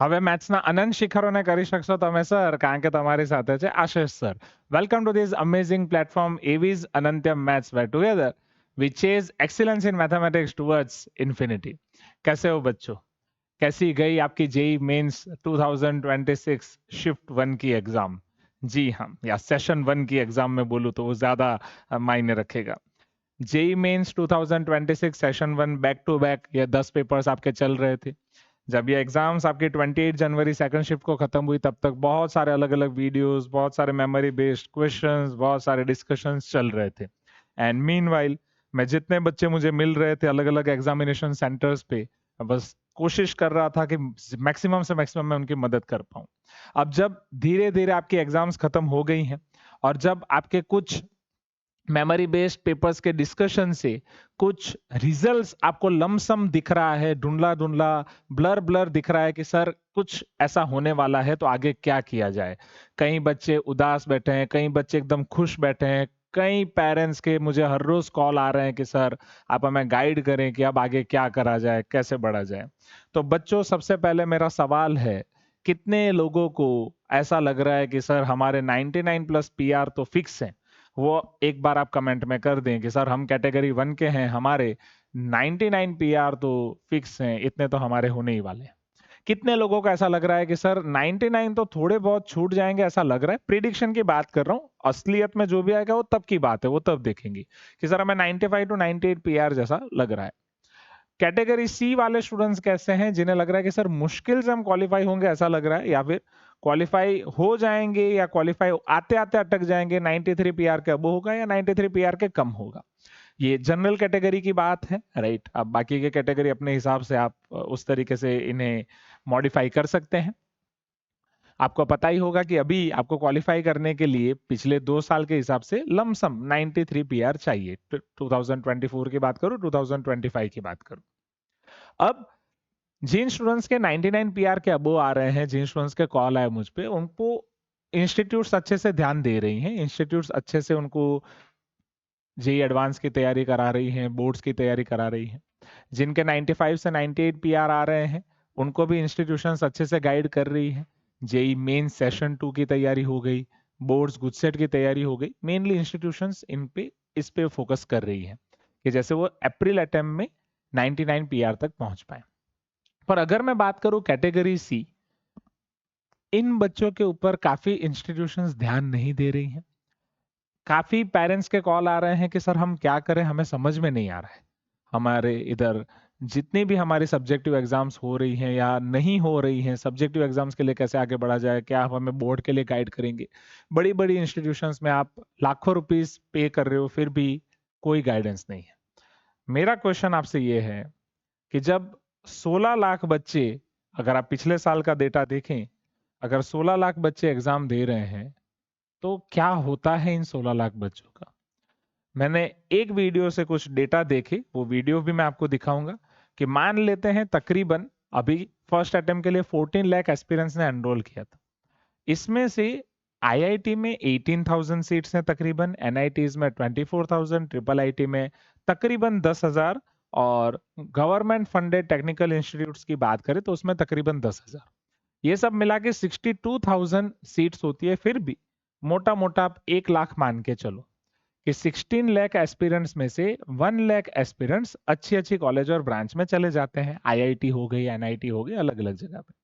હવે મેથ્સના અનંત શિખરોને કરી શકશો તમે સર, કારણ કે તમારી સાથે છે Ashish sir. Welcome to this amazing platform એવીઝ Anantyam maths where together we chase excellence in mathematics towards infinity. कैसे हो बच्चों? कैसी गई आपकी जेई मेंस 2026 शिफ्ट 1 की एग्जाम? जी हाँ, या सेशन 1 की एग्जाम में बोलूँ तो वो ज्यादा मायने रखेगा. JEE Mains 2026 session 1 back to back ये 10 पेपर्स आपके चल रहे थे. जब ये एग्जाम्स आपकी 28 जनवरी सेकंड शिफ्ट को खत्म हुई, तब तक बहुत सारे अलग अलग वीडियोस, बहुत सारे मेमोरी बेस्ड क्वेश्चंस, बहुत सारे डिस्कशंस चल रहे थे. एंड मीनवाइल मैं जितने बच्चे मुझे मिल रहे थे अलग अलग एग्जामिनेशन सेंटर्स पे, बस कोशिश कर रहा था कि मैक्सिमम से मैक्सिमम मैं उनकी मदद कर पाऊं. अब जब धीरे धीरे आपकी एग्जाम्स खत्म हो गई हैं और जब आपके कुछ मेमोरी बेस्ड पेपर्स के डिस्कशन से कुछ रिजल्ट्स आपको लमसम दिख रहा है, धुंधला धुंधला, ब्लर ब्लर दिख रहा है कि सर कुछ ऐसा होने वाला है, तो आगे क्या किया जाए. कई बच्चे उदास बैठे हैं, कई बच्चे एकदम खुश बैठे हैं, कई पेरेंट्स के मुझे हर रोज कॉल आ रहे हैं कि सर आप हमें गाइड करें कि अब आगे क्या करा जाए, कैसे बढ़ा जाए. तो बच्चों, सबसे पहले मेरा सवाल है, कितने लोगों को ऐसा लग रहा है कि सर हमारे 99 प्लस पीआर तो फिक्स हैं? वो एक बार आप कमेंट में कर दें कि सर हम कैटेगरी 1 के हैं, हमारे 99 पीआर तो फिक्स हैं, इतने तो हमारे होने ही वाले हैं. कितने लोगों को ऐसा लग रहा है कि सर 99 तो थोड़े बहुत छूट जाएंगे, ऐसा लग रहा है? प्रिडिक्शन की बात कर रहा हूँ, असलियत में जो भी आएगा वो तब की बात है, वो तब देखेंगे कि सर हमें 95 टू 98 पीआर जैसा लग रहा है. कैटेगरी सी वाले स्टूडेंट्स कैसे हैं, जिन्हें लग रहा है कि सर मुश्किल से हम क्वालिफाई होंगे ऐसा लग रहा है, या फिर क्वालिफाई हो जाएंगे या क्वालिफाई आते आते अटक जाएंगे, 93 पीआर के अब होगा या 93 पीआर के कम होगा? ये जनरल कैटेगरी की बात है, राइट. अब बाकी के कैटेगरी अपने हिसाब से आप उस तरीके से इन्हें मॉडिफाई कर सकते हैं. आपको पता ही होगा कि अभी आपको क्वालिफाई करने के लिए पिछले 2 साल के हिसाब से लमसम 93 पीआर चाहिए. 2024 की बात करूं, 2025 की बात करूं. अब जिन स्टूडेंट्स के 99 पीआर के अबो आ रहे हैं, जिन स्टूडेंट्स के कॉल आए मुझ पे, उनको इंस्टीट्यूट्स अच्छे से ध्यान दे रही हैं, इंस्टीट्यूट्स अच्छे से उनको जेई एडवांस की तैयारी करा रही हैं, बोर्ड्स की तैयारी करा रही हैं. जिनके 95 से 98 पीआर आ रहे हैं, उनको भी इंस्टीट्यूशंस अच्छे से गाइड कर रही हैं. जेई मेन सेशन 2 की तैयारी हो गई, बोर्ड्स गुडसेट की तैयारी हो गई. मेनली इंस्टीट्यूशंस इस पे फोकस कर रही हैं कि जैसे वो अप्रैल अटेम्प्ट में 99 पीआर तक पहुंच पाए. पर अगर मैं बात करूं कैटेगरी सी, इन बच्चों के ऊपर काफी इंस्टीट्यूशंस ध्यान नहीं दे रही हैं. काफी पेरेंट्स के कॉल आ रहे हैं कि सर हम क्या करें, हमें समझ में नहीं आ रहा है. हमारे इधर जितनी भी हमारी सब्जेक्टिव एग्जाम्स हो रही हैं या नहीं हो रही हैं, सब्जेक्टिव एग्जाम्स के लिए कैसे आगे बढ़ा जाए, क्या आप हमें बोर्ड के लिए गाइड करेंगे? बड़ी बड़ी इंस्टीट्यूशंस में आप लाखों रुपीस पे कर रहे हो, फिर भी कोई गाइडेंस नहीं है. मेरा क्वेश्चन आपसे ये है कि जब 16 लाख बच्चे, अगर आप पिछले साल का डेटा देखें, अगर 16 लाख बच्चे एग्जाम दे रहे हैं, तो क्या होता है इन 16 लाख बच्चों का? मैंने एक वीडियो से कुछ डेटा देखे, वो वीडियो भी मैं आपको दिखाऊंगा. कि मान लेते हैं तकरीबन अभी फर्स्ट अटेम्प्ट के लिए 14 लाख एस्पिरेंट्स ने एनरोल किया था. इसमें से आईआईटी में 18,000 सीट्स हैं तकरीबन, एनआईटीज में 24,000, ट्रिपल आईटी में तकरीबन 10,000, और गवर्नमेंट फंडेड टेक्निकल इंस्टीट्यूट्स की बात करें तो उसमें तकरीबन 10,000. ये सब मिला के 62,000 सीट्स होती है. फिर भी मोटा मोटा आप 1 लाख मान के चलो कि 16 लाख एस्पिरेंट्स में से 1 लाख एस्पिरेंट्स अच्छी अच्छी कॉलेज और ब्रांच में चले जाते हैं. आईआईटी हो गई, एनआईटी हो गई, अलग अलग जगह पे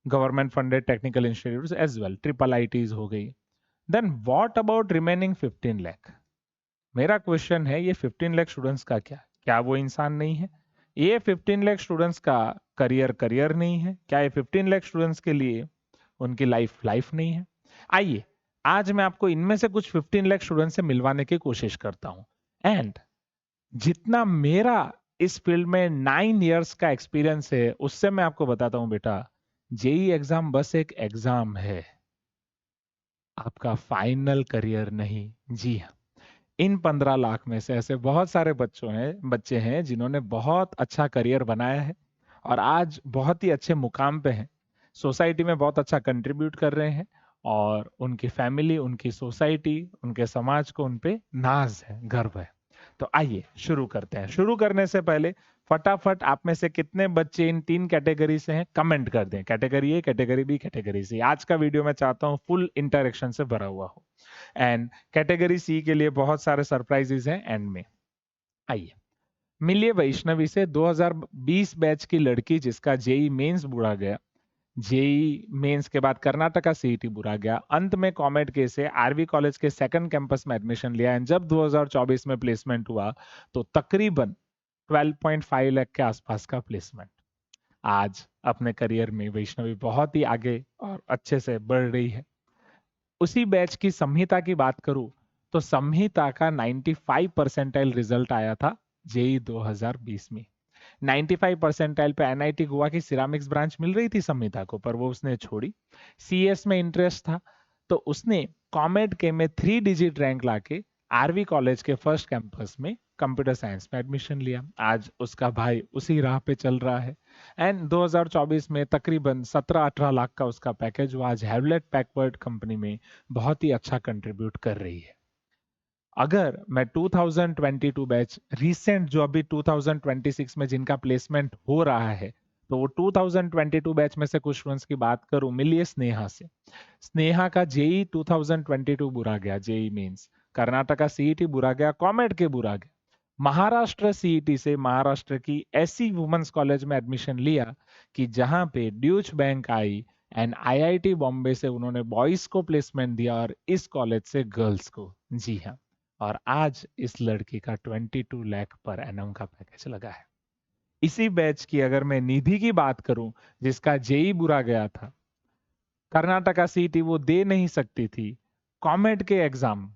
government funded technical institutes as well, triple ITs हो गई. Then what about remaining 15 lakh? मेरा क्वेश्चन है, ये 15 लाख स्टूडेंट्स का क्या? क्या वो इंसान नहीं है? ये 15 लाख स्टूडेंट्स का करियर नहीं है? क्या ये 15 लाख स्टूडेंट्स के लिए उनकी लाइफ नहीं है? आइए आज मैं आपको इनमें से कुछ 15 लाख स्टूडेंट से मिलवाने की कोशिश करता हूं. एंड जितना मेरा इस फील्ड में 9 इयर्स का एक्सपीरियंस है, उससे मैं आपको बताता हूं बेटा, जेई एग्जाम बस एक एग्जाम है, आपका फाइनल करियर नहीं. जी हाँ, इन 15 लाख में से ऐसे बहुत सारे बच्चे हैं जिन्होंने बहुत अच्छा करियर बनाया है और आज बहुत ही अच्छे मुकाम पे हैं, सोसाइटी में बहुत अच्छा कंट्रीब्यूट कर रहे हैं, और उनकी फैमिली, उनकी सोसाइटी, उनके समाज को उन पे नाज है, गर्व है. तो आइए शुरू करते हैं। शुरू करने से पहले फटाफट आप में से कितने बच्चे इन 3 कैटेगरी से हैं कमेंट कर दें। Category A, category B, category C. आज का वीडियो मैं चाहता हूं फुल इंटरेक्शन से भरा हुआ हो। एंड कैटेगरी सी के लिए बहुत सारे सरप्राइजेस हैं एंड में। आइए मिलिए वैष्णवी से 2020 बैच की लड़की जिसका जेई मेंस बुरा गया, जेई मेंस के बाद कर्नाटका सीईटी बुरा गया, अंत में कॉमेड के से आरवी कॉलेज के सेकंड कैंपस में एडमिशन लिया एंड जब 2024 में प्लेसमेंट हुआ तो तकरीबन 12.5 लाख के आसपास का प्लेसमेंट। आज अपने करियर में वैष्णवी बहुत ही आगे और अच्छे से बढ़ रही है। उसी बैच की संहिता की बात करूं तो संहिता का 95 परसेंटाइल रिजल्ट आया था जेई 2020 में। 95 परसेंटाइल पे एनआईटी गोवा की सिरामिक्स ब्रांच मिल रही थी संहिता को, पर वो उसने छोड़ी। सीएस में इंटरेस्ट था तो उसने कॉमेड के में 3 डिजिट रैंक लाके आरवी कॉलेज के फर्स्ट कैंपस में कंप्यूटर साइंस में एडमिशन लिया। आज उसका भाई उसी राह पे चल रहा है एंड 2024 में तकरीबन 17-18 लाख का उसका पैकेज हुआ। आज हैवलेट पैकवर्ड कंपनी में बहुत ही अच्छा कंट्रीब्यूट कर रही है। अगर मैं 2022 बैच रिसेंट जो अभी 2026 में जिनका प्लेसमेंट हो रहा है तो वो 2022 बैच में से कुछ स्टूडेंट्स की बात करूं, मिलिए स्नेहा से। स्नेहा का जेई 2022 बुरा गया, जेई मेंस। कर्नाटका सीईटी बुरा गया, कॉमेड के बुरा गया। महाराष्ट्र सीईटी से महाराष्ट्र की ऐसी वुमेन्स कॉलेज में एडमिशन लिया कि जहां पे Deutsche bank I and IIT Bombay से उन्होंने बॉयज को प्लेसमेंट दिया और इस कॉलेज से गर्ल्स को। जी हाँ, और आज इस लड़की का 22 लाख पर एनम का पैकेज लगा है। इसी बैच की अगर मैं निधि की बात करूं जिसका जेई बुरा गया था, कर्नाटका सीईटी वो दे नहीं सकती थी, कॉमेड के एग्जाम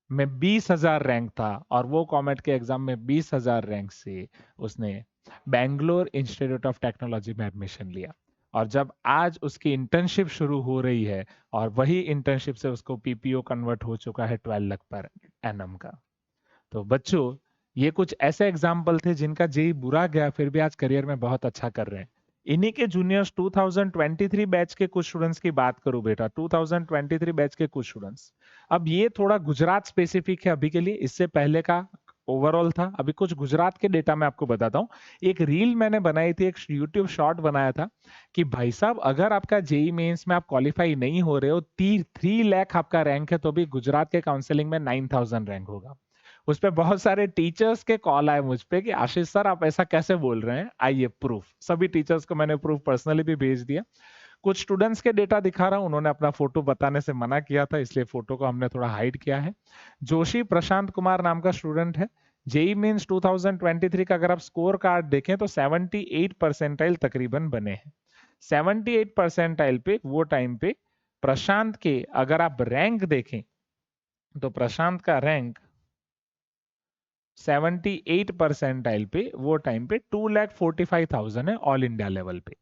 में 20,000 रैंक था और वो कॉमेड के एग्जाम में 20,000 रैंक से उसने बैंगलोर इंस्टीट्यूट ऑफ टेक्नोलॉजी में एडमिशन लिया। और जब आज उसकी इंटर्नशिप शुरू हो रही है और वही इंटर्नशिप से उसको पीपीओ कन्वर्ट हो चुका है 12 लाख पर एनम का। तो बच्चों, ये कुछ ऐसे एग्जाम्पल थे जिनका जेई बुरा गया फिर भी आज करियर में बहुत अच्छा कर रहे हैं। इन्हीं के जूनियर्स 2023 बैच के कुछ स्टूडेंट्स की बात करूं बेटा, 2023 बैच के कुछ स्टूडेंट्स। अब ये थोड़ा गुजरात स्पेसिफिक है अभी के लिए, इससे पहले का ओवरऑल था। अभी कुछ गुजरात के डेटा मैं आपको बताता हूँ। एक रील मैंने बनाई थी, एक यूट्यूब शॉर्ट बनाया था कि भाई साहब अगर आपका जेई मेंस में आप क्वालिफाई नहीं हो रहे हो, 3 लाख आपका रैंक है, तो भी गुजरात के काउंसलिंग में 9,000 रैंक होगा। उस पे बहुत सारे टीचर्स के कॉल आए मुझ पे कि आशीष सर आप ऐसा कैसे बोल रहे हैं, आइए प्रूफ। सभी टीचर्स को मैंने प्रूफ पर्सनली भी भेज दिया। कुछ स्टूडेंट्स के डेटा दिखा रहा हूं, उन्होंने अपना फोटो बताने से मना किया था इसलिए फोटो को हमने थोड़ा हाइड किया है। जोशी प्रशांत कुमार नाम का स्टूडेंट है। जेई मीन्स 2023 का अगर आप स्कोर कार्ड देखें तो 78 परसेंटाइल तकरीबन बने हैं। 78 परसेंटाइल पे वो टाइम पे प्रशांत के अगर आप रैंक देखें तो प्रशांत का रैंक 78 परसेंटाइल पे वो टाइम पे 2,45,000 है ऑल इंडिया लेवल पे।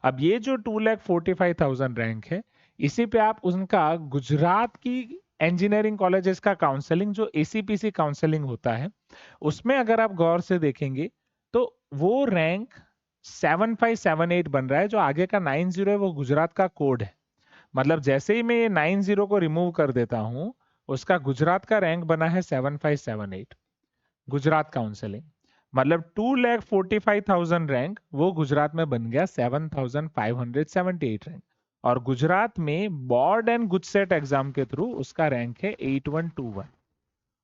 अब ये जो 2,45,000 रैंक है, इसी पे आप उनका गुजरात की इंजीनियरिंग कॉलेजेस का काउंसलिंग जो एसीपीसी काउंसलिंग होता है उसमें अगर आप गौर से देखेंगे तो वो रैंक 7578 बन रहा है। जो आगे का 90 है वो गुजरात का कोड है। मतलब जैसे ही मैं ये 90 को रिमूव कर देता हूं, उसका गुजरात का रैंक बना है 7578 गुजरात काउंसलिंग। मतलब 2,45,000 रैंक वो गुजरात में बन गया 7,578 रैंक। और गुजरात में बोर्ड एंड गुजसेट एग्जाम के थ्रू उसका रैंक है 8121।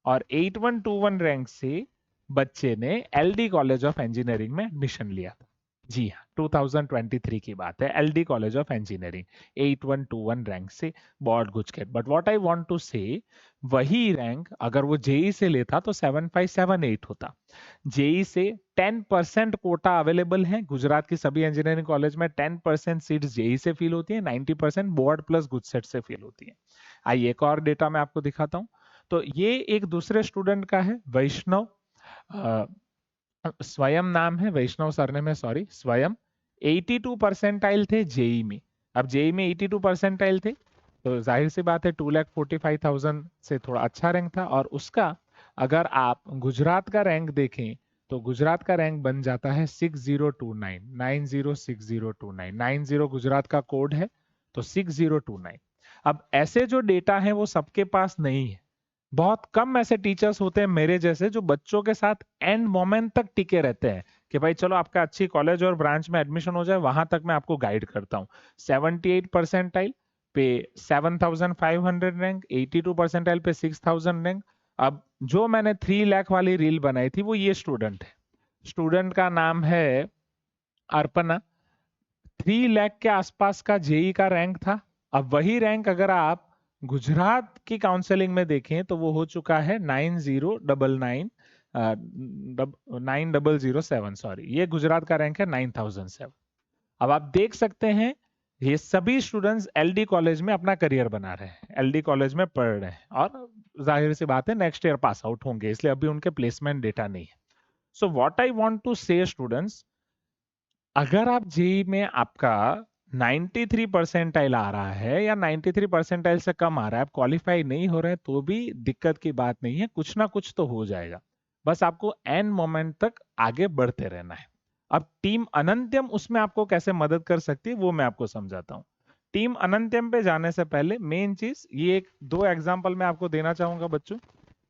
और 8121 रैंक से बच्चे ने एलडी कॉलेज ऑफ इंजीनियरिंग में एडमिशन लिया था। जी हाँ, 2023 की बात है, LD college of engineering 8121 rank से board GUJCET. But what I want to say, वही रैंक अगर वो जेई से लेता तो 7578 होता। जेई से 10% कोटा अवेलेबल है। गुजरात की सभी इंजीनियरिंग कॉलेज में 10% सीट्स जेई से फिल होती है, 90% बोर्ड प्लस गुजसेट से फिल होती है। आइए एक और डेटा मैं आपको दिखाता हूँ। तो ये एक दूसरे स्टूडेंट का है, वैष्णव, स्वयं नाम है, वैष्णव सरनेम में, सॉरी स्वयं। 82 परसेंटाइल थे जेई में। अब जेई में 82 परसेंटाइल थे तो जाहिर सी बात है 2,45,000 से थोड़ा अच्छा रैंक था। और उसका अगर आप गुजरात का रैंक देखें तो गुजरात का रैंक बन जाता है 6029, 906029। 90 गुजरात का कोड है तो 6029। अब ऐसे जो डेटा है वो सबके पास नहीं है। बहुत कम ऐसे टीचर्स होते हैं मेरे जैसे जो बच्चों के साथ एंड मोमेंट तक टिके रहते हैं कि भाई चलो आपका अच्छी कॉलेज और ब्रांच में एडमिशन हो जाए, वहां तक मैं आपको गाइड करता हूँ। 78 परसेंटाइल पे 7,500 रैंक, 82 परसेंटाइल पे 6,000 रैंक। अब जो मैंने 3 लाख वाली रील बनाई थी वो ये स्टूडेंट है। स्टूडेंट का नाम है अर्पणा। 3 लाख के आसपास का जेई का रैंक था। अब वही रैंक अगर आप गुजरात की काउंसलिंग में देखें तो वो हो चुका है 9099 9007, सॉरी, ये गुजरात का रैंक है 9007। अब आप देख सकते हैं ये सभी स्टूडेंट्स एलडी कॉलेज में अपना करियर बना रहे हैं, एलडी कॉलेज में पढ़ रहे हैं, और जाहिर सी बात है नेक्स्ट ईयर पास आउट होंगे, इसलिए अभी उनके प्लेसमेंट डेटा नहीं है। So what I want to say students, अगर आप जेई में आपका 93 परसेंटाइल आ रहा है या 93 परसेंटाइल से कम आ रहा है, आप क्वालिफाई नहीं हो रहे हैं, तो भी दिक्कत की बात नहीं है, कुछ ना कुछ तो हो जाएगा। बस आपको एंड मोमेंट तक आगे बढ़ते रहना है। अब टीम अनंत्यम उसमें आपको कैसे मदद कर सकती है वो मैं आपको समझाता हूँ। टीम अनंत्यम पे जाने से पहले मेन चीज ये एक दो एग्जांपल मैं आपको देना चाहूंगा बच्चों।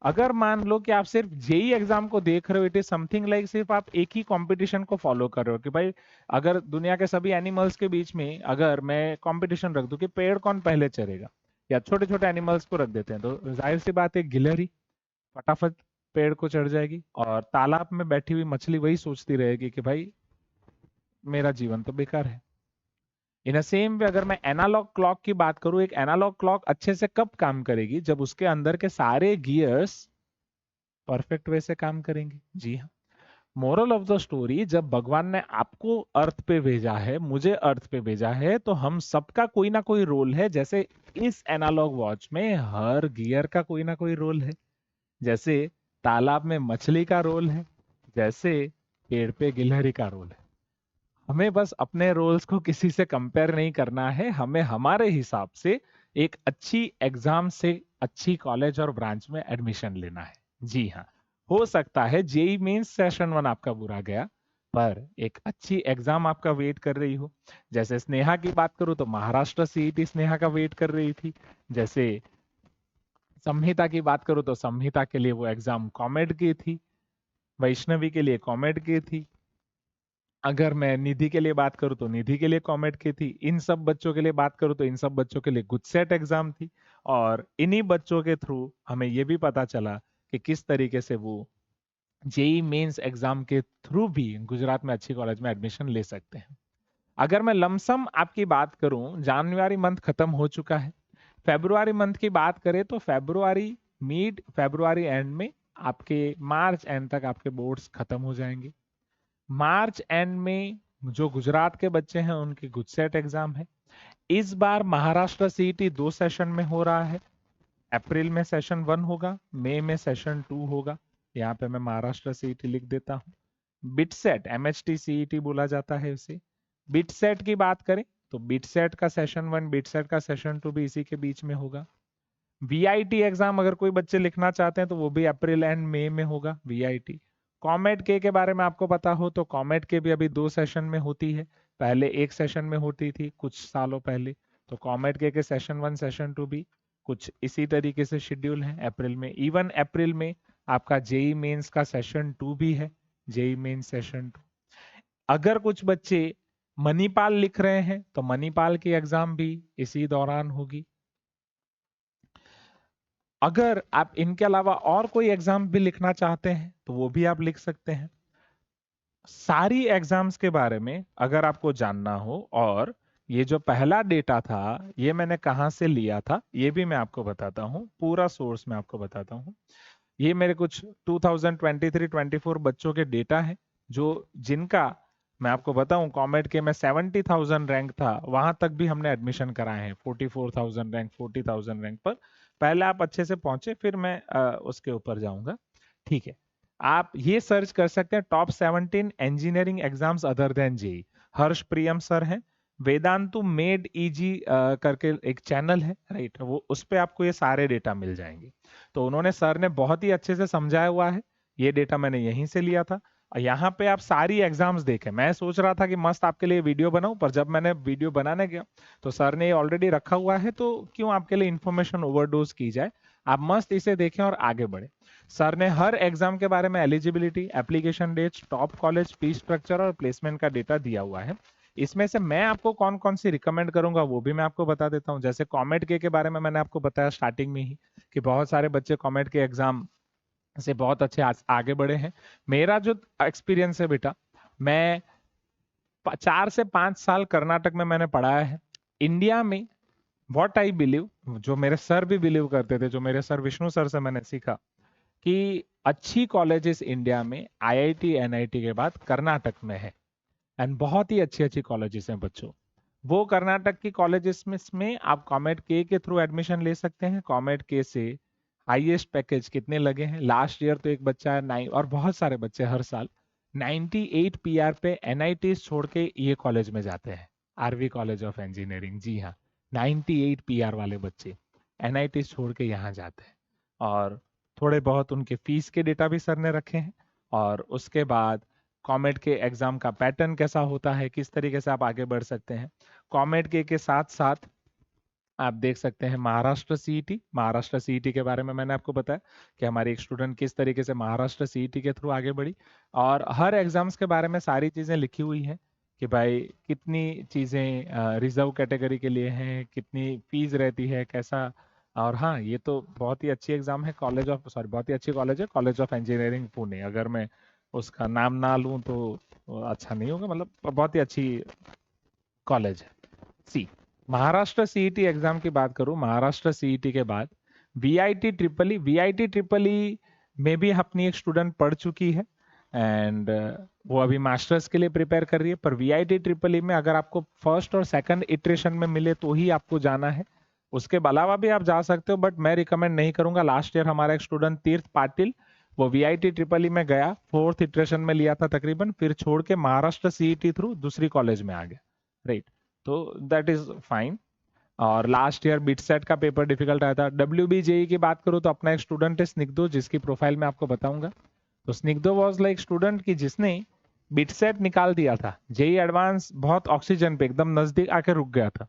अगर मान लो कि आप सिर्फ जेई एग्जाम को देख रहे हो, इट इज समथिंग लाइक सिर्फ आप एक ही कंपटीशन को फॉलो कर रहे हो कि भाई अगर दुनिया के सभी एनिमल्स के बीच में अगर मैं कंपटीशन रख दूं कि पेड़ कौन पहले चढ़ेगा, या छोटे छोटे एनिमल्स को रख देते हैं, तो जाहिर सी बात है गिलहरी फटाफट पेड़ को चढ़ जाएगी, और तालाब में बैठी हुई मछली वही सोचती रहेगी कि भाई मेरा जीवन तो बेकार है। इन सेम वे अगर मैं एनालॉग क्लॉक की बात करूं, एक एनालॉग क्लॉक अच्छे से कब काम करेगी, जब उसके अंदर के सारे गियर्स परफेक्ट वे से काम करेंगे। जी हाँ, मोरल ऑफ द स्टोरी, जब भगवान ने आपको अर्थ पे भेजा है, मुझे अर्थ पे भेजा है, तो हम सबका कोई ना कोई रोल है। जैसे इस एनालॉग वॉच में हर गियर का कोई ना कोई रोल है, जैसे तालाब में मछली का रोल है, जैसे पेड़ पे गिलहरी का रोल है। हमें बस अपने रोल्स को किसी से कंपेयर नहीं करना है, हमें हमारे हिसाब से एक अच्छी एग्जाम से अच्छी कॉलेज और ब्रांच में एडमिशन लेना है। जी हाँ, हो सकता है जेई मेंस सेशन 1 आपका बुरा गया, पर एक अच्छी एग्जाम आपका वेट कर रही हो। जैसे स्नेहा की बात करूं तो महाराष्ट्र सीईटी स्नेहा का वेट कर रही थी। जैसे संहिता की बात करूं तो संहिता के लिए वो एग्जाम कॉमेड की थी, वैष्णवी के लिए कॉमेड की थी। अगर मैं निधि के लिए बात करूं तो निधि के लिए कॉमेड की थी। इन सब बच्चों के लिए बात करूं तो इन सब बच्चों के लिए गुडसेट एग्जाम थी। और इन्हीं बच्चों के थ्रू हमें यह भी पता चला कि किस तरीके से वो जेई मेंस एग्जाम के थ्रू भी गुजरात में अच्छी कॉलेज में एडमिशन ले सकते हैं। अगर मैं लमसम आपकी बात करूं, जनवरी मंथ खत्म हो चुका है। फेब्रुआरी मंथ की बात करें तो फेब्रुआरी मिड फेब्रुआरी एंड में आपके मार्च एंड तक आपके बोर्ड्स खत्म हो जाएंगे। मार्च एंड में जो गुजरात के बच्चे हैं उनकी गुडसेट एग्जाम है। इस बार महाराष्ट्र सीईटी 2 सेशन में हो रहा है। अप्रैल में सेशन 1 होगा, मई में सेशन 2 होगा। यहाँ पे मैं महाराष्ट्र सीईटी लिख देता हूँ। बिटसेट एमएचटी सीईटी बोला जाता है इसे। बिटसेट की बात करें तो बिटसेट का सेशन 1, बिटसेट का सेशन 2 भी इसी के बीच में होगा। वीआईटी एग्जाम अगर कोई बच्चे लिखना चाहते हैं तो वो भी अप्रैल एंड मई में होगा वीआईटी। कॉमेट के बारे में आपको पता हो तो कॉमेट के भी अभी 2 सेशन में होती है। पहले एक सेशन में होती थी कुछ सालों पहले। तो कॉमेट के सेशन 1 सेशन 2 भी कुछ इसी तरीके से शेड्यूल है अप्रैल में। इवन अप्रैल में आपका जेई मेंस का सेशन 2 भी है, जेई मेंस सेशन 2। अगर कुछ बच्चे मणिपाल लिख रहे हैं तो मणिपाल की एग्जाम भी इसी दौरान होगी। अगर आप इनके अलावा और कोई एग्जाम भी लिखना चाहते हैं तो वो भी आप लिख सकते हैं। सारी एग्जाम्स के बारे में अगर आपको जानना हो, और ये जो पहला डेटा था ये मैंने कहां से लिया था ये भी मैं आपको बताता हूं, पूरा सोर्स मैं आपको बताता हूं। ये मेरे कुछ 2023-24 बच्चों के डेटा है, जो जिनका मैं आपको बताऊं कॉमेड के में 70,000 रैंक था, वहां तक भी हमने एडमिशन कराए हैं 44,000 रैंक, 40,000 रैंक पर। पहले आप अच्छे से पहुंचे, फिर मैं उसके ऊपर जाऊंगा। ठीक है, आप ये सर्च कर सकते हैं top 17 engineering exams other than JEE. Harsh Priyam sir हैं, वेदांतु मेड इजी करके एक चैनल है, राइट, वो उस पे आपको ये सारे डेटा मिल जाएंगे। तो उन्होंने सर ने बहुत ही अच्छे से समझाया हुआ है, ये डेटा मैंने यहीं से लिया था। और यहाँ पे आप सारी एग्जाम्स देखें। मैं सोच रहा था कि मस्त आपके लिए वीडियो बनाऊं, पर जब मैंने वीडियो बनाने गया तो सर ने ये ऑलरेडी रखा हुआ है, तो क्यों आपके लिए इंफॉर्मेशन ओवरडोज की जाए। आप मस्त इसे देखें और आगे बढ़े। सर ने हर एग्जाम के बारे में eligibility, application dates, top college, fee structure और प्लेसमेंट का डेटा दिया हुआ है। इसमें से मैं आपको कौन कौन सी रिकमेंड करूंगा वो भी मैं आपको बता देता हूँ। जैसे कॉमेट के बारे में मैंने आपको बताया स्टार्टिंग में ही कि बहुत सारे बच्चे कॉमेट के एग्जाम से बहुत अच्छे आगे बढ़े हैं। मेरा जो एक्सपीरियंस है बेटा, मैं 4 से 5 साल कर्नाटक में मैंने पढ़ाया है। इंडिया में व्हाट आई बिलीव, जो मेरे सर भी बिलीव करते थे, जो मेरे सर विष्णु सर से मैंने सीखा कि अच्छी कॉलेजेस इंडिया में आईआईटी एनआईटी के बाद कर्नाटक में है। एंड बहुत ही अच्छी अच्छी कॉलेजेस हैं बच्चों। वो कर्नाटक की कॉलेजेस में आप कॉमेट के थ्रू एडमिशन ले सकते हैं। कॉमेट के से हाईएस्ट पैकेज कितने लगे हैं लास्ट ईयर, तो एक बच्चा है 9 और बहुत सारे बच्चे हर साल 98 पीआर पे एनआईटी छोड़ के ये कॉलेज में जाते हैं, आरवी कॉलेज ऑफ इंजीनियरिंग। जी हाँ, 98 पीआर वाले बच्चे एनआईटी छोड़ के यहाँ जाते हैं। और थोड़े बहुत उनके फीस के डेटा भी सर ने रखे हैं। और उसके बाद कॉमेट के एग्जाम का पैटर्न कैसा होता है, किस तरीके से आप आगे बढ़ सकते हैं। कॉमेट के साथ साथ आप देख सकते हैं महाराष्ट्र सीईटी। महाराष्ट्र सीईटी के बारे में मैंने आपको बताया कि हमारी एक स्टूडेंट किस तरीके से महाराष्ट्र सीईटी के थ्रू आगे बढ़ी। और हर एग्जाम्स के बारे में सारी चीजें लिखी हुई हैं कि भाई कितनी चीजें रिजर्व कैटेगरी के लिए हैं, कितनी फीस रहती है, कैसा। और हाँ, ये तो बहुत ही अच्छी एग्जाम है, कॉलेज ऑफ सॉरी बहुत ही अच्छी कॉलेज है, कॉलेज ऑफ इंजीनियरिंग पुणे। अगर मैं उसका नाम ना लूँ तो अच्छा नहीं होगा, मतलब बहुत ही अच्छी कॉलेज है। सी महाराष्ट्र सीईटी एग्जाम की बात करूं, महाराष्ट्र सीईटी के बाद वीआईटी ट्रिपल ई में भी अपनी एक स्टूडेंट पढ़ चुकी है। एंड वो अभी मास्टर्स के लिए प्रिपेयर कर रही है। पर वीआईटी ट्रिपल ई में अगर आपको फर्स्ट और सेकंड इटरेशन में मिले तो ही आपको जाना है, उसके अलावा भी आप जा सकते हो, बट मैं रिकमेंड नहीं करूंगा। लास्ट ईयर हमारा एक स्टूडेंट तीर्थ पाटिल, वो वीआईटी ट्रिपल ई में गया, फोर्थ इटरेशन में लिया था तकरीबन, फिर छोड़ के महाराष्ट्र सीईटी थ्रू दूसरी कॉलेज में आ गया। राइट, तो दैट इज फाइन। और लास्ट ईयर बिटसेट का पेपर डिफिकल्ट आया था। डब्ल्यूबीजेई की बात करूं तो अपना एक स्टूडेंट है स्निग्धो, जिसकी प्रोफाइल मैं आपको बताऊंगा। तो स्निग्धो वाज लाइक स्टूडेंट की जिसने बिटसेट निकाल दिया था, जेई एडवांस बहुत ऑक्सीजन पे एकदम नजदीक आके रुक गया था,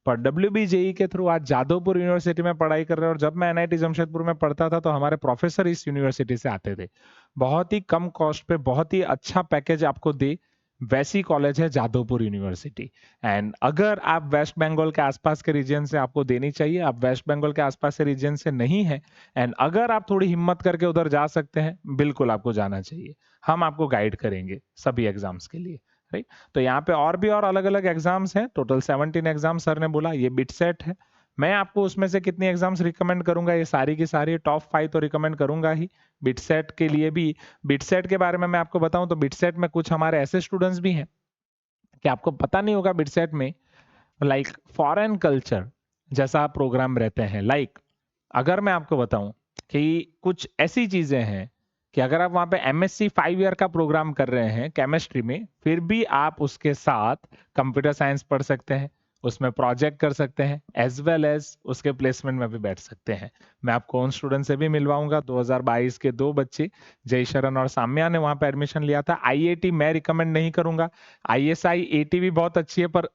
पर डब्ल्यूबीजेई के थ्रू आज जादवपुर यूनिवर्सिटी में पढ़ाई कर रहे हैं। और जब मैं एनआईटी जमशेदपुर में पढ़ता था तो हमारे प्रोफेसर इस यूनिवर्सिटी से आते थे, बहुत ही कम कॉस्ट पे बहुत ही अच्छा पैकेज आपको दे, वैसी कॉलेज है जादवपुर यूनिवर्सिटी। एंड अगर आप वेस्ट बंगाल के आसपास के रीजन से, आपको देनी चाहिए। आप वेस्ट बंगाल के आसपास से रीजन से नहीं है एंड अगर आप थोड़ी हिम्मत करके उधर जा सकते हैं, बिल्कुल आपको जाना चाहिए। हम आपको गाइड करेंगे सभी एग्जाम्स के लिए। राइट, तो यहाँ पे और भी और अलग अलग एग्जाम्स हैं, टोटल 17 एग्जाम सर ने बोला। ये बिटसेट है, मैं आपको उसमें से कितनी एग्जाम्स रिकमेंड करूंगा, ये सारी की सारी टॉप 5 तो रिकमेंड करूंगा ही। बिटसेट के लिए भी, बिटसेट के बारे में मैं आपको बताऊं तो बिटसेट में कुछ हमारे ऐसे स्टूडेंट्स भी हैं कि आपको पता नहीं होगा बिटसेट में लाइक फॉरेन कल्चर जैसा प्रोग्राम रहते हैं। लाइक अगर मैं आपको बताऊं कि कुछ ऐसी चीजें हैं कि अगर आप वहां पे एमएससी 5 ईयर का प्रोग्राम कर रहे हैं केमिस्ट्री में, फिर भी आप उसके साथ कंप्यूटर साइंस पढ़ सकते हैं, उसमें प्रोजेक्ट कर सकते हैं, एज वेल एज उसके प्लेसमेंट में भी बैठ सकते हैं। मैं आपको उन स्टूडेंट से भी मिलवाऊंगा। 2022 के 2 बच्चे जय शरण और साम्या ने वहां पे एडमिशन लिया था। आईआईटी मैं रिकमेंड नहीं करूंगा। आईएसआई एटी भी बहुत अच्छी है, पर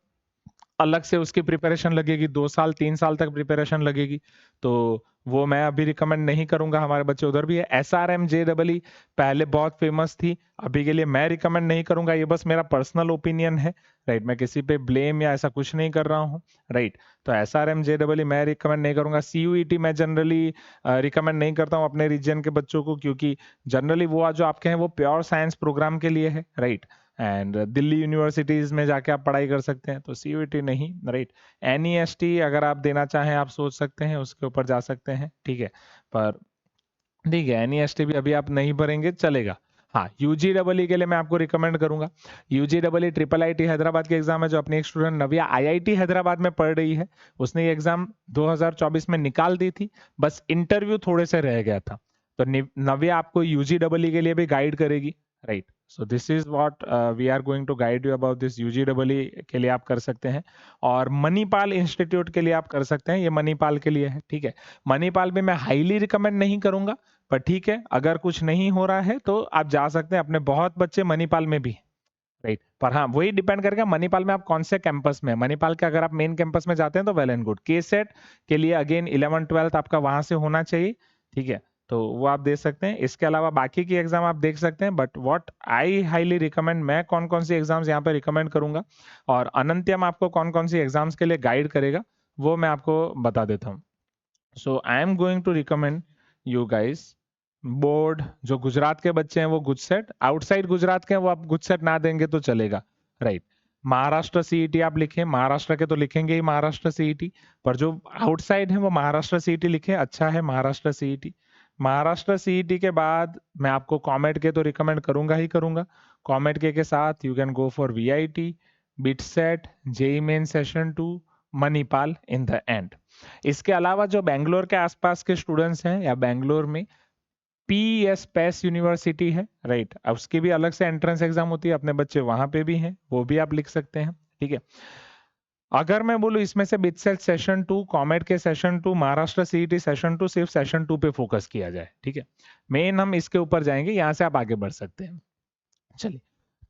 अलग से उसकी प्रिपरेशन लगेगी, 2 साल 3 साल तक प्रिपरेशन लगेगी, तो वो मैं अभी रिकमेंड नहीं करूंगा। हमारे बच्चे उधर भी है। एसआरएम जेडबलई पहले बहुत फेमस थी, अभी के लिए मैं रिकमेंड नहीं करूंगा। ये बस मेरा पर्सनल ओपिनियन है। राइट, मैं किसी पे ब्लेम या ऐसा कुछ नहीं कर रहा हूँ। राइट, तो एसआरएम जेडबलई मैं रिकमेंड नहीं करूंगा। सीयूईटी मैं जनरली रिकमेंड नहीं करता हूँ अपने रीजन के बच्चों को, क्योंकि जनरली वो जो आपके हैं वो प्योर साइंस प्रोग्राम के लिए है। राइट, एंड दिल्ली यूनिवर्सिटीज में जाके आप पढ़ाई कर सकते हैं, तो सीयूईटी नहीं। राइट, एनईएसटी अगर आप देना चाहें आप सोच सकते हैं, उसके ऊपर जा सकते हैं। ठीक है, पर ठीक है, एनईएसटी भी अभी आप नहीं भरेंगे चलेगा। हाँ, यूजीडब्ल्यू के लिए मैं आपको रिकमेंड करूंगा। यूजीडब्ल्यू ट्रिपल आईटी हैदराबाद के एग्जाम है, जो अपनी एक स्टूडेंट नव्या आईआईटी हैदराबाद में पढ़ रही है। उसने ये एग्जाम 2024 में निकाल दी थी, बस इंटरव्यू थोड़े से रह गया था। तो नव्या आपको यूजीडब्ल्यू के लिए भी गाइड करेगी। Right, so this is what we are going to guide you about this. UGW के लिए आप कर सकते हैं, और मणिपाल इंस्टीट्यूट के लिए आप कर सकते हैं, ये मणिपाल के लिए है। ठीक है, मणिपाल भी मैं हाईली रिकमेंड नहीं करूंगा, पर ठीक है, अगर कुछ नहीं हो रहा है तो आप जा सकते हैं। अपने बहुत बच्चे मणिपाल में भी हैं। राइट। पर हाँ, वही डिपेंड करेगा मणिपाल में आप कौन से कैंपस में, मणिपाल के अगर आप मेन कैंपस में जाते हैं तो वेल एंड गुड। के सेट के लिए अगेन 11-12 आपका वहां से होना चाहिए, ठीक है, तो वो आप दे सकते हैं। इसके अलावा बाकी की एग्जाम आप देख सकते हैं, but what I highly recommend, मैं कौन कौन सी एग्जाम्स यहाँ पे रिकमेंड करूंगा और अनंत्यम आपको कौन कौन सी एग्जाम्स के लिए गाइड करेगा वो मैं आपको बता देता हूँ। So I am going to recommend you guys board, जो गुजरात के बच्चे हैं वो गुजसेट, आउटसाइड गुजरात के हैं वो आप गुजसेट ना देंगे तो चलेगा, राइट। महाराष्ट्र सीईटी आप लिखें, महाराष्ट्र के तो लिखेंगे ही महाराष्ट्र सीईटी, पर जो आउटसाइड है वो महाराष्ट्र सीईटी लिखें, अच्छा है महाराष्ट्र सीईटी। महाराष्ट्र सीईटी के बाद मैं आपको कॉमेट के तो रिकमेंड करूंगा ही करूंगा, कॉमेट के साथ you can go for VIT, BITSAT, JEE Main session 2, Manipal in the end. इसके अलावा जो बेंगलोर के आसपास के स्टूडेंट्स हैं या बेंगलोर में पीएस पैस यूनिवर्सिटी है, राइट, अब उसकी भी अलग से एंट्रेंस एग्जाम होती है, अपने बच्चे वहां पे भी हैं, वो भी आप लिख सकते हैं, ठीक है। अगर मैं बोलूं इसमें से बिटसेट सेशन 2, कॉमेट के सेशन 2, महाराष्ट्र सीईटी सेशन 2, सिर्फ सेशन 2 पे फोकस किया जाए, ठीक है, मेन हम इसके ऊपर जाएंगे, यहां से आप आगे बढ़ सकते हैं। चलिए,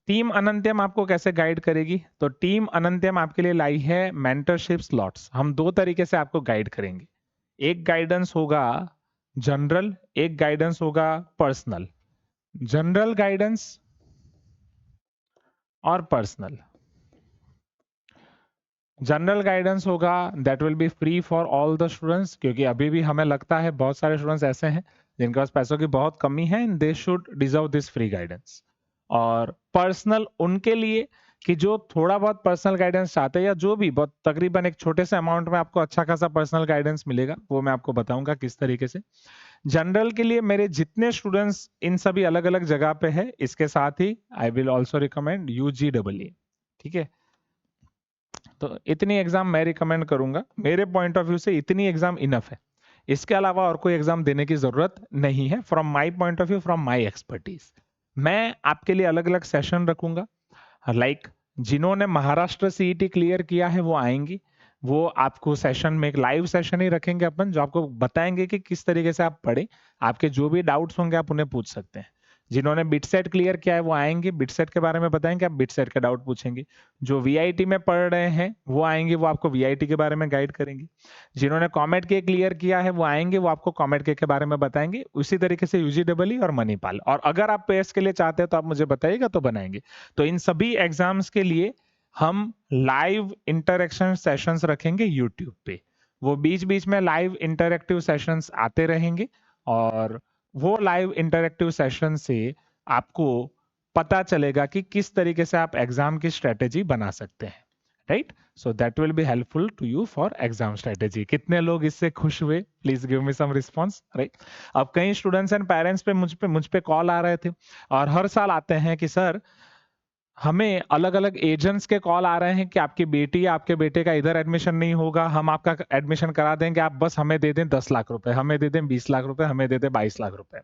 टीम अनंत्यम आपको कैसे गाइड करेगी, तो टीम अनंत्यम आपके लिए लाई है मेंटरशिप स्लॉट्स। हम दो तरीके से आपको गाइड करेंगे, एक गाइडेंस होगा जनरल, एक गाइडेंस होगा पर्सनल। जनरल गाइडेंस और पर्सनल, जनरल गाइडेंस होगा that will B free for all the students, क्योंकि अभी भी हमें लगता है बहुत सारे स्टूडेंट्स ऐसे हैं जिनके पास पैसों की बहुत कमी है and they should deserve this free guidance. और पर्सनल उनके लिए कि जो थोड़ा बहुत पर्सनल गाइडेंस चाहते हैं या जो भी बहुत तकरीबन एक छोटे से अमाउंट में आपको अच्छा खासा पर्सनल गाइडेंस मिलेगा, वो मैं आपको बताऊंगा किस तरीके से। जनरल के लिए मेरे जितने स्टूडेंट्स इन सभी अलग अलग जगह पे है, इसके साथ ही I will also recommend UGW, ठीक है। तो इतनी एग्जाम मैं रिकमेंड करूंगा, मेरे पॉइंट ऑफ व्यू से इतनी एग्जाम इनफ है, इसके अलावा और कोई एग्जाम देने की जरूरत नहीं है from my point of view, from my expertise. मैं आपके लिए अलग अलग सेशन रखूंगा, लाइक जिन्होंने महाराष्ट्र सीईटी क्लियर किया है वो आएंगी, वो आपको सेशन में एक लाइव सेशन ही रखेंगे अपन, जो आपको बताएंगे कि किस तरीके से आप पढ़े, आपके जो भी डाउट्स होंगे आप उन्हें पूछ सकते हैं। जिन्होंने बिटसेट क्लियर किया है वो आएंगे, बिटसेट के बारे में बताएंगे, आप बिटसेट के डाउट पूछेंगे। जो वीआईटी में पढ़ रहे हैं वो आएंगे, वो आपको वीआईटी के बारे में गाइड करेंगे। जिन्होंने कॉमेट के क्लियर किया है वो आएंगे, वो आपको कॉमेट के बारे में बताएंगे। उसी तरीके से यूजीडब्ल्यू और मणिपाल, और अगर आप पेस के लिए चाहते हैं तो आप मुझे बताइएगा तो बनाएंगे। तो इन सभी एग्जाम्स के लिए हम लाइव इंटरेक्शन सेशंस रखेंगे यूट्यूब पे, वो बीच बीच में लाइव इंटरेक्टिव सेशंस आते रहेंगे, और वो लाइव इंटरेक्टिव सेशन से आपको पता चलेगा कि किस तरीके से आप एग्जाम की स्ट्रेटेजी बना सकते हैं, right. So that will be helpful to you for exam strategy. कितने लोग इससे खुश हुए, please give me some response, right. अब कई स्टूडेंट्स एंड पेरेंट्स पे मुझ पे कॉल आ रहे थे, और हर साल आते हैं कि सर हमें अलग अलग एजेंट्स के कॉल आ रहे हैं कि आपकी बेटी या आपके बेटे का इधर एडमिशन नहीं होगा, हम आपका एडमिशन करा देंगे, आप बस हमें दे दें 10 लाख रुपए, हमें दे दें 20 लाख रुपए, हमें दे दें 22 लाख रुपए।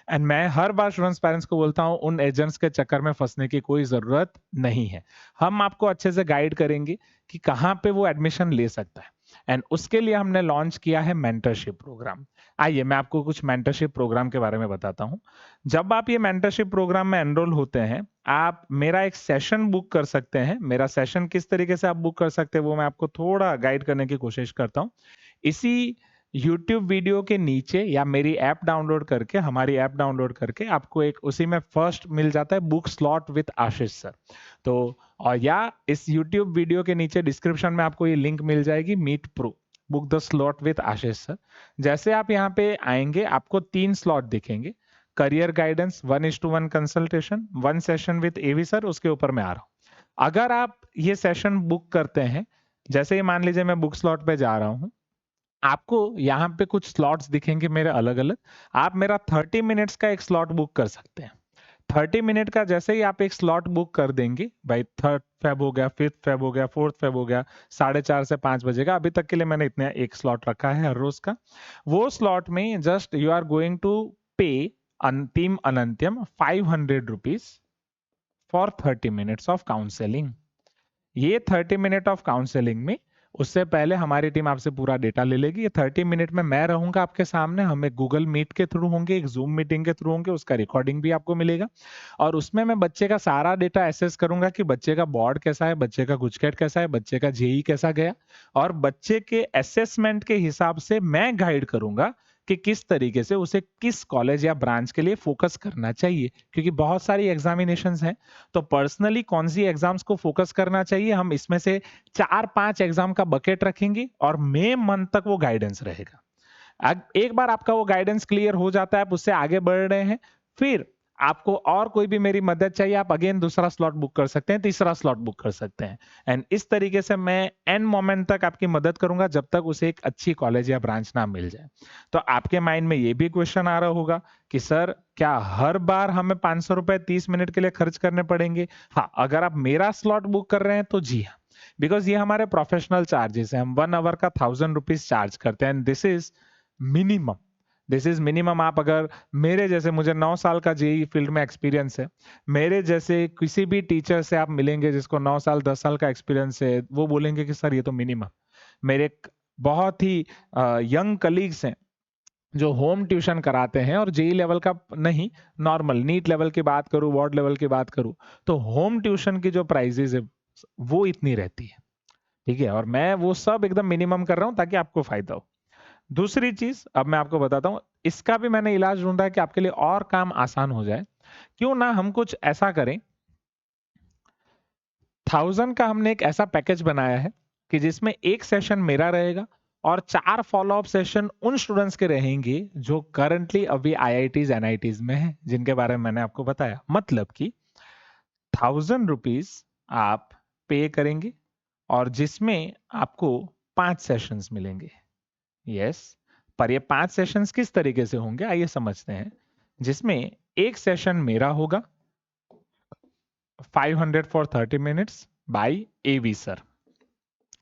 एंड मैं हर बार स्टूडेंट्स पेरेंट्स को बोलता हूं उन एजेंट्स के चक्कर में फंसने की कोई जरूरत नहीं है, हम आपको अच्छे से गाइड करेंगे कि कहाँ पे वो एडमिशन ले सकता है। एंड उसके लिए हमने लॉन्च किया है मेंटरशिप प्रोग्राम। आइए मैं आपको कुछ मेंटरशिप प्रोग्राम के बारे में बताता हूं। जब आप ये मेंटरशिप प्रोग्राम में एनरोल होते हैं, आप मेरा एक सेशन बुक कर सकते हैं। मेरा सेशन किस तरीके से आप बुक कर सकते हैं वो मैं आपको थोड़ा गाइड करने की कोशिश करता हूं। इसी YouTube वीडियो के नीचे या मेरी ऐप डाउनलोड करके, हमारी ऐप डाउनलोड करके आपको एक उसी में फर्स्ट मिल जाता है book slot with Ashish sir. तो और या इस YouTube वीडियो के नीचे डिस्क्रिप्शन में आपको ये लिंक मिल जाएगी, meet pro book the slot with Ashish sir. जैसे आप यहाँ पे आएंगे आपको 3 स्लॉट दिखेंगे, career guidance, 1:1 consultation, 1 session with AV sir, उसके ऊपर मैं आ रहा हूँ। अगर आप ये सेशन बुक करते हैं, जैसे ही मान लीजिए मैं बुक स्लॉट पे जा रहा हूँ, आपको यहाँ पे कुछ स्लॉट्स दिखेंगे मेरे अलग अलग, आप मेरा 30 मिनट्स का एक स्लॉट बुक कर सकते हैं। 30 मिनट का जैसे ही आप एक स्लॉट बुक कर देंगे, भाई 3rd फेब हो गया, 5th फेब हो गया, 4th फेब हो गया, 4:30 से 5 बजे का, अभी तक के लिए मैंने इतने एक स्लॉट रखा है हर रोज का। वो स्लॉट में just you are going to pay team Anantyam 500 rupees for 30 minutes of counselling. ये 30 मिनट ऑफ काउंसलिंग में उससे पहले हमारी टीम आपसे पूरा डेटा ले लेगी। ये 30 मिनट में मैं रहूंगा आपके सामने, हमें गूगल मीट के थ्रू होंगे, एक जूम मीटिंग के थ्रू होंगे, उसका रिकॉर्डिंग भी आपको मिलेगा और उसमें मैं बच्चे का सारा डेटा एसेस करूंगा कि बच्चे का बोर्ड कैसा है, बच्चे का गुजकेट कैसा है, बच्चे का जेई कैसा गया और बच्चे के असेसमेंट के हिसाब से मैं गाइड करूंगा कि किस तरीके से उसे किस कॉलेज या ब्रांच के लिए फोकस करना चाहिए, क्योंकि बहुत सारी एग्जामिनेशंस हैं। तो पर्सनली कौन सी एग्जाम्स को फोकस करना चाहिए, हम इसमें से 4-5 एग्जाम का बकेट रखेंगे और मई मंथ तक वो गाइडेंस रहेगा। एक बार आपका वो गाइडेंस क्लियर हो जाता है, आप उससे आगे बढ़ रहे हैं, फिर आपको और कोई भी मेरी मदद चाहिए, आप अगेन दूसरा स्लॉट बुक कर सकते हैं, तीसरा स्लॉट बुक कर सकते हैं। एंड इस तरीके से मैं एंड मोमेंट तक आपकी मदद करूंगा जब तक उसे एक अच्छी कॉलेज या ब्रांच ना मिल जाए। तो आपके माइंड में ये भी क्वेश्चन आ रहा होगा कि सर क्या हर बार हमें 500 रुपए 30 मिनट के लिए खर्च करने पड़ेंगे? हाँ, अगर आप मेरा स्लॉट बुक कर रहे हैं तो जी हाँ, बिकॉज ये हमारे प्रोफेशनल चार्जेस है। हम 1 आवर का 1000 रुपीज चार्ज करते हैं। Minimum this is minimum. आप अगर मेरे जैसे, मुझे 9 साल का जेई फील्ड में एक्सपीरियंस है, मेरे जैसे किसी भी टीचर से आप मिलेंगे जिसको 9 साल 10 साल का एक्सपीरियंस है, वो बोलेंगे कि सर ये तो मिनिमम। मेरे बहुत ही यंग कलीग्स हैं जो होम ट्यूशन कराते हैं और जेई लेवल का नहीं, नॉर्मल नीट लेवल की बात करूं, वार्ड लेवल की बात करूं, तो होम ट्यूशन की जो प्राइजेस है वो इतनी रहती है। ठीक है, और मैं वो सब एकदम मिनिमम कर रहा हूं ताकि आपको फायदा हो। दूसरी चीज अब मैं आपको बताता हूं, इसका भी मैंने इलाज ढूंढा है कि आपके लिए और काम आसान हो जाए। क्यों ना हम कुछ ऐसा करें, 1000 का हमने एक ऐसा पैकेज बनाया है कि जिसमें एक सेशन मेरा रहेगा और 4 फॉलोअप सेशन उन स्टूडेंट्स के रहेंगे जो करंटली अभी आईआईटीज एनआईटीज में हैं, जिनके बारे में मैंने आपको बताया। मतलब कि 1000 रुपीज आप पे करेंगे और जिसमें आपको 5 सेशंस मिलेंगे। यस, पर ये 5 सेशंस किस तरीके से होंगे आइए समझते हैं। जिसमें एक सेशन मेरा होगा 500 for 30 minutes by AV sir,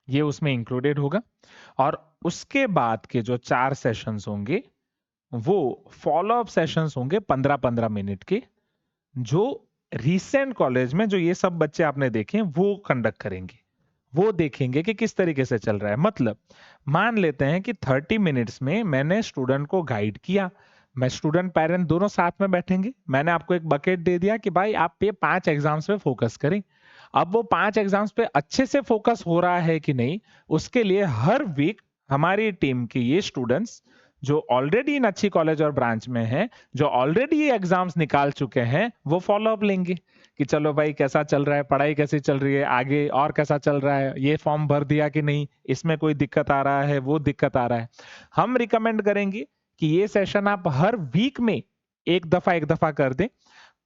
ये उसमें इंक्लूडेड होगा। और उसके बाद के जो 4 सेशंस होंगे वो फॉलोअप सेशंस होंगे 15-15 मिनट के, जो रिसेंट कॉलेज में जो ये सब बच्चे आपने देखे वो कंडक्ट करेंगे। वो देखेंगे कि किस तरीके से चल रहा है। मतलब मान लेते हैं कि 30 मिनट्स में मैंने स्टूडेंट को गाइड किया, मैं स्टूडेंट पेरेंट दोनों साथ में बैठेंगे, मैंने आपको एक बकेट दे दिया कि भाई आप ये 5 एग्जाम्स पे फोकस करें। अब वो 5 एग्जाम्स पे अच्छे से फोकस हो रहा है कि नहीं, उसके लिए हर वीक हमारी टीम के ये स्टूडेंट्स जो ऑलरेडी इन अच्छी कॉलेज और ब्रांच में हैं, जो ऑलरेडी ये एग्जाम्स निकाल चुके हैं, वो फॉलो अप लेंगे कि चलो भाई कैसा चल रहा है, पढ़ाई कैसी चल रही है, आगे और कैसा चल रहा है, ये फॉर्म भर दिया कि नहीं, इसमें कोई दिक्कत आ रहा है, वो दिक्कत आ रहा है। हम रिकमेंड करेंगे कि ये सेशन आप हर वीक में एक दफा कर दें।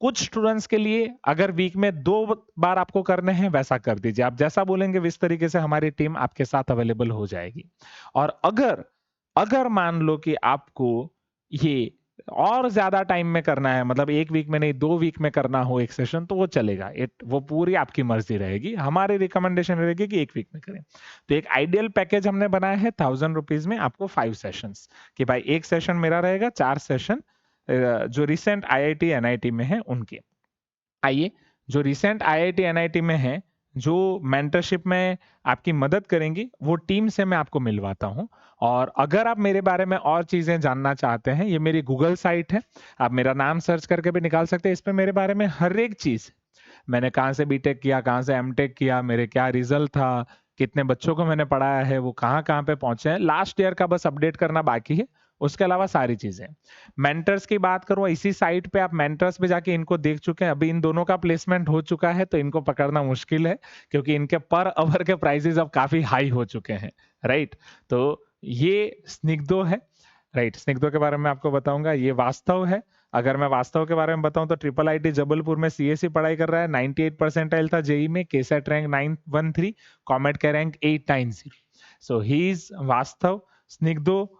कुछ स्टूडेंट्स के लिए अगर वीक में 2 बार आपको करने हैं वैसा कर दीजिए, आप जैसा बोलेंगे इस तरीके से हमारी टीम आपके साथ अवेलेबल हो जाएगी। और अगर अगर मान लो कि आपको ये और ज्यादा टाइम में करना है, मतलब एक वीक में नहीं 2 वीक में करना हो एक सेशन, तो वो चलेगा। वो पूरी आपकी मर्जी रहेगी, हमारी रिकमेंडेशन रहेगी कि एक वीक में करें। तो एक आइडियल पैकेज हमने बनाया है 1000 रुपीज में आपको 5 सेशंस, कि भाई एक सेशन मेरा रहेगा, 4 सेशन जो रिसेंट आईआईटी एनआईटी में है उनके। आइए, जो रिसेंट आईआईटी एनआईटी में है, जो मेंटरशिप में आपकी मदद करेंगी, वो टीम से मैं आपको मिलवाता हूं। और अगर आप मेरे बारे में और चीजें जानना चाहते हैं, ये मेरी गूगल साइट है, आप मेरा नाम सर्च करके भी निकाल सकते हैं। इस पे मेरे बारे में हर एक चीज, मैंने कहाँ से बीटेक किया, कहाँ से एमटेक किया, मेरे क्या रिजल्ट था, कितने बच्चों को मैंने पढ़ाया है, वो कहाँ कहाँ पे पहुंचे हैं, लास्ट ईयर का बस अपडेट करना बाकी है, उसके अलावा सारी चीजें। मेंटर्स की बात करूं, इसी साइट पे आप मेंटर्स पे जाके इनको देख चुके हैं, अभी इन दोनों का प्लेसमेंट हो चुका है, तो इनको पकड़ना मुश्किल है क्योंकि इनके पर आवर के प्राइसेस अब काफी हाई हो चुके हैं। राइट, तो ये स्निग्धो है। राइट, स्निग्धो के बारे में आपको बताऊंगा। ये वास्तव है, अगर मैं वास्तव के बारे में बताऊं तो ट्रिपल आईटी जबलपुर में सीएससी पढ़ाई कर रहा है, 98 परसेंटाइल था जेई में, केसेट रैंक 913, कॉमेट का रैंक 890। सो ही इज वास्तव। स्निग्धो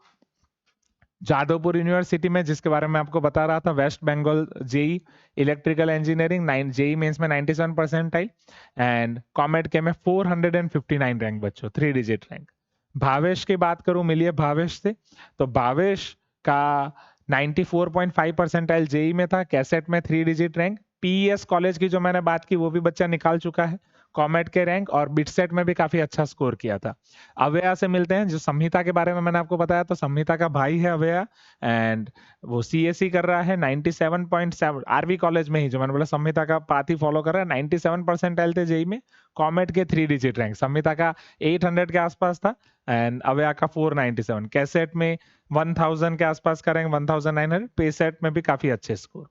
जादवपुर यूनिवर्सिटी में, जिसके बारे में आपको बता रहा था, West Bengal JEE electrical engineering, 9 JEE Mains में 97 परसेंटाइल एंड कॉमेट के में 459 रैंक बच्चों, 3 डिजिट रैंक। भावेश की बात करूं, मिलिए भावेश से, तो भावेश का 94.5 परसेंटाइल जेई में था, कैसेट में 3 डिजिट रैंक। पीईएस कॉलेज की जो मैंने बात की वो भी बच्चा निकाल चुका है, कॉमेट के रैंक और बिटसेट में भी काफी अच्छा स्कोर किया था। अव्यया से मिलते हैं, जो संहिता के बारे में मैंने आपको बताया, तो संहिता का भाई है अव्यया, एंड वो सीएससी कर रहा है 97.7 आरवी कॉलेज में ही, जो मैंने बोला संहिता का पाथ ही फॉलो कर रहा है। 97 परसेंटाइल थे जेई में, कॉमेट के 3 डिजिट रैंक, संहिता का 800 के आसपास था एंड अव्यया का 497, कैसेट में 1000 के आसपास का रैंक, 1900, पेसेट में भी काफी अच्छे स्कोर।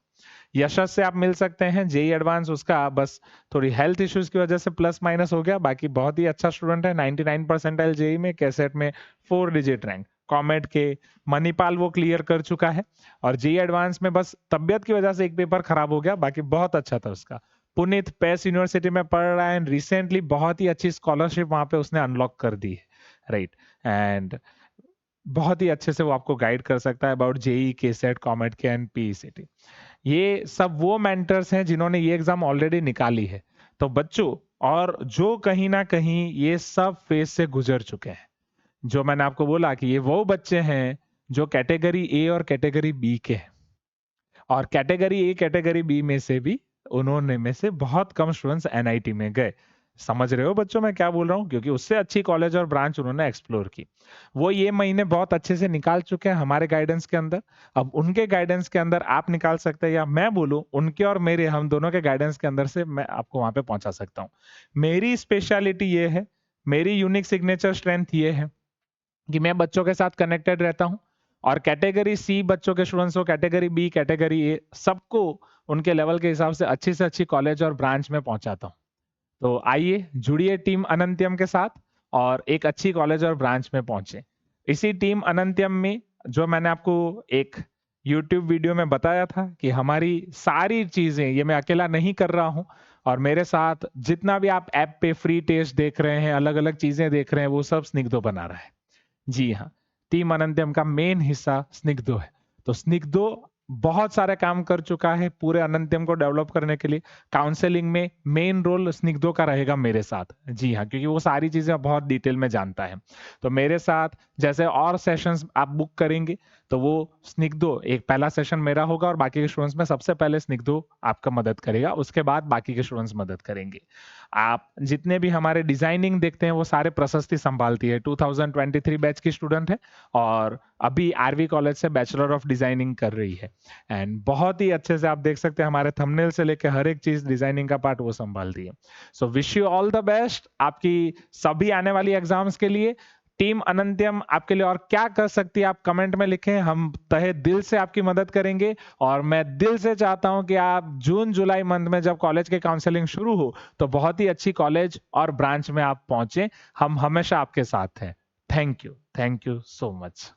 यशस से आप मिल सकते हैं, जेई एडवांस उसका बस थोड़ी हेल्थ इश्यूज की वजह से प्लस माइनस हो गया, बाकी बहुत ही अच्छा स्टूडेंट है, 99 परसेंटाइल जेई में, कैसेट में 4 डिजिट रैंक। कॉमेट के मणिपाल वो क्लियर कर चुका है, और जेई एडवांस में बस तबियत की वजह से एक पेपर खराब हो गया, बाकी बहुत अच्छा था उसका। पुनीत पेस यूनिवर्सिटी में पढ़ रहा है एंड रिसेंटली बहुत ही अच्छी स्कॉलरशिप वहां पे उसने अनलॉक कर दी है, राइट, एंड बहुत ही अच्छे से वो आपको गाइड कर सकता है अबाउट जेई, केसेट, कॉमेट के एंड पीईसीटी। ये सब वो मेंटर्स हैं जिन्होंने ये एग्जाम ऑलरेडी निकाली है, तो बच्चों, और जो कहीं ना कहीं ये सब फेज से गुजर चुके हैं, जो मैंने आपको बोला कि ये वो बच्चे हैं जो कैटेगरी ए और कैटेगरी बी के हैं, और कैटेगरी ए कैटेगरी बी में से भी उन्होंने में से बहुत कम स्टूडेंट्स एनआईटी में गए। समझ रहे हो बच्चों मैं क्या बोल रहा हूँ, क्योंकि उससे अच्छी कॉलेज और ब्रांच उन्होंने एक्सप्लोर की, वो ये महीने बहुत अच्छे से निकाल चुके हैं हमारे गाइडेंस के अंदर। अब उनके गाइडेंस के अंदर आप निकाल सकते हैं, या मैं बोलूं उनके और मेरे, हम दोनों के गाइडेंस के अंदर से मैं आपको वहां पे पहुंचा सकता हूँ। मेरी स्पेशलिटी ये है, मेरी यूनिक सिग्नेचर स्ट्रेंथ ये है कि मैं बच्चों के साथ कनेक्टेड रहता हूँ, और कैटेगरी सी बच्चों के स्टूडेंट्स हो, कैटेगरी बी, कैटेगरी ए, सबको उनके लेवल के हिसाब से अच्छी कॉलेज और ब्रांच में पहुंचाता हूँ। तो आइए जुड़िए टीम अनंत्यम के साथ और एक अच्छी कॉलेज और ब्रांच में पहुंचे। इसी टीम अनंत्यम में, जो मैंने आपको एक YouTube वीडियो में बताया था कि हमारी सारी चीजें ये मैं अकेला नहीं कर रहा हूं, और मेरे साथ जितना भी आप ऐप पे फ्री टेस्ट देख रहे हैं, अलग अलग चीजें देख रहे हैं, वो सब स्निग्धो बना रहा है। जी हाँ, टीम अनंत्यम का मेन हिस्सा स्निग्धो है। तो स्निग्धो बहुत सारे काम कर चुका है पूरे अनंत्यम को डेवलप करने के लिए। काउंसलिंग में मेन रोल स्निग्धो का रहेगा मेरे साथ। जी हाँ, क्योंकि वो सारी चीजें बहुत डिटेल में जानता है। तो मेरे साथ जैसे और सेशंस आप बुक करेंगे, तो वो स्निग्धो, एक पहला सेशन मेरा होगा और बाकी के स्टूडेंट्स में सबसे पहले स्निग्धो आपका मदद करेगा, उसके बाद बाकी के स्टूडेंट्स मदद करेंगे। आप जितने भी हमारे डिजाइनिंग देखते हैं वो सारे प्रशस्ति संभालती है। 2023 बैच की स्टूडेंट है और अभी आरवी कॉलेज से बैचलर ऑफ डिजाइनिंग कर रही है, एंड बहुत ही अच्छे से आप देख सकते हैं हमारे थंबनेल से लेकर हर एक चीज डिजाइनिंग का पार्ट वो संभालती है। So wish you all the best आपकी सभी आने वाली एग्जाम्स के लिए। टीम अनंत्यम आपके लिए और क्या कर सकती है आप कमेंट में लिखें, हम तहे दिल से आपकी मदद करेंगे। और मैं दिल से चाहता हूं कि आप जून जुलाई मंथ में जब कॉलेज के काउंसलिंग शुरू हो तो बहुत ही अच्छी कॉलेज और ब्रांच में आप पहुंचे। हम हमेशा आपके साथ हैं। Thank you so much.